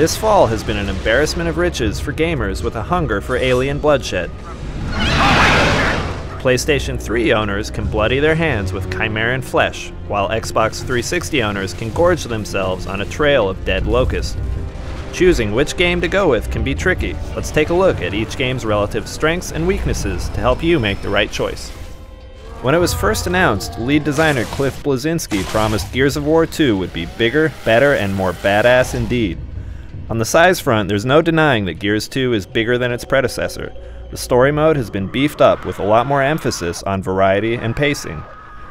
This fall has been an embarrassment of riches for gamers with a hunger for alien bloodshed. PlayStation 3 owners can bloody their hands with chimeran flesh, while Xbox 360 owners can gorge themselves on a trail of dead locusts. Choosing which game to go with can be tricky. Let's take a look at each game's relative strengths and weaknesses to help you make the right choice. When it was first announced, lead designer Cliff Bleszinski promised Gears of War 2 would be bigger, better, and more badass indeed. On the size front, there's no denying that Gears 2 is bigger than its predecessor. The story mode has been beefed up with a lot more emphasis on variety and pacing.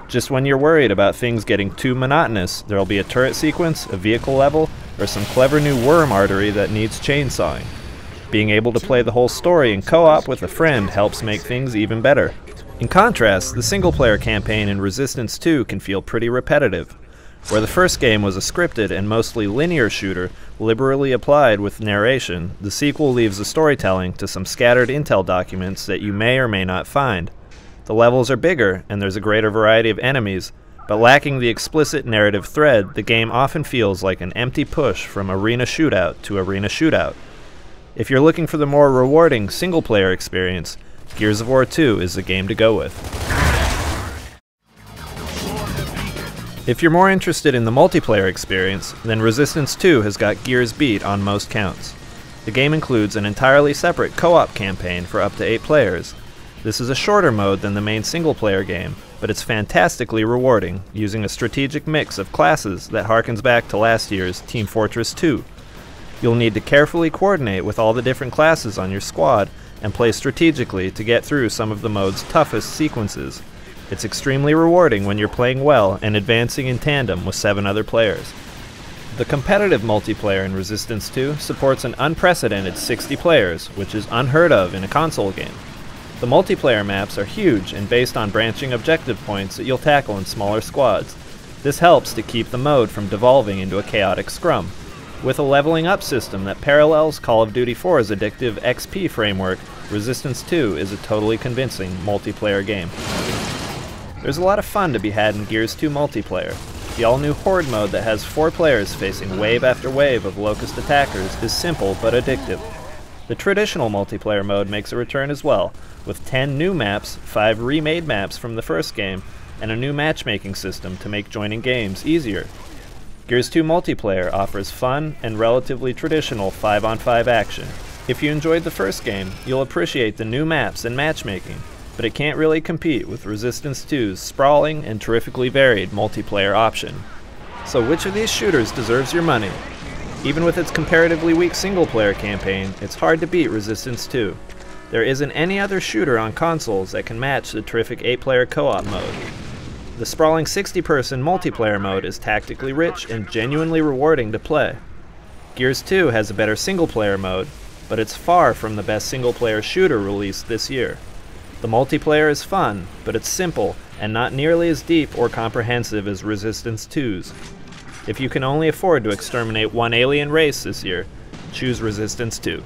Just when you're worried about things getting too monotonous, there'll be a turret sequence, a vehicle level, or some clever new worm artery that needs chainsawing. Being able to play the whole story in co-op with a friend helps make things even better. In contrast, the single-player campaign in Resistance 2 can feel pretty repetitive. Where the first game was a scripted and mostly linear shooter, liberally applied with narration, the sequel leaves the storytelling to some scattered intel documents that you may or may not find. The levels are bigger, and there's a greater variety of enemies, but lacking the explicit narrative thread, the game often feels like an empty push from arena shootout to arena shootout. If you're looking for the more rewarding single-player experience, Gears of War 2 is the game to go with. If you're more interested in the multiplayer experience, then Resistance 2 has got Gears beat on most counts. The game includes an entirely separate co-op campaign for up to 8 players. This is a shorter mode than the main single-player game, but it's fantastically rewarding, using a strategic mix of classes that harkens back to last year's Team Fortress 2. You'll need to carefully coordinate with all the different classes on your squad and play strategically to get through some of the mode's toughest sequences. It's extremely rewarding when you're playing well and advancing in tandem with 7 other players. The competitive multiplayer in Resistance 2 supports an unprecedented 60 players, which is unheard of in a console game. The multiplayer maps are huge and based on branching objective points that you'll tackle in smaller squads. This helps to keep the mode from devolving into a chaotic scrum. With a leveling up system that parallels Call of Duty 4's addictive XP framework, Resistance 2 is a totally convincing multiplayer game. There's a lot of fun to be had in Gears 2 multiplayer. The all-new Horde mode that has 4 players facing wave after wave of Locust attackers is simple but addictive. The traditional multiplayer mode makes a return as well, with 10 new maps, 5 remade maps from the first game, and a new matchmaking system to make joining games easier. Gears 2 multiplayer offers fun and relatively traditional 5-on-5 action. If you enjoyed the first game, you'll appreciate the new maps and matchmaking, but it can't really compete with Resistance 2's sprawling and terrifically varied multiplayer option. So which of these shooters deserves your money? Even with its comparatively weak single-player campaign, it's hard to beat Resistance 2. There isn't any other shooter on consoles that can match the terrific 8-player co-op mode. The sprawling 60-person multiplayer mode is tactically rich and genuinely rewarding to play. Gears 2 has a better single-player mode, but it's far from the best single-player shooter released this year. The multiplayer is fun, but it's simple and not nearly as deep or comprehensive as Resistance 2's. If you can only afford to exterminate one alien race this year, choose Resistance 2.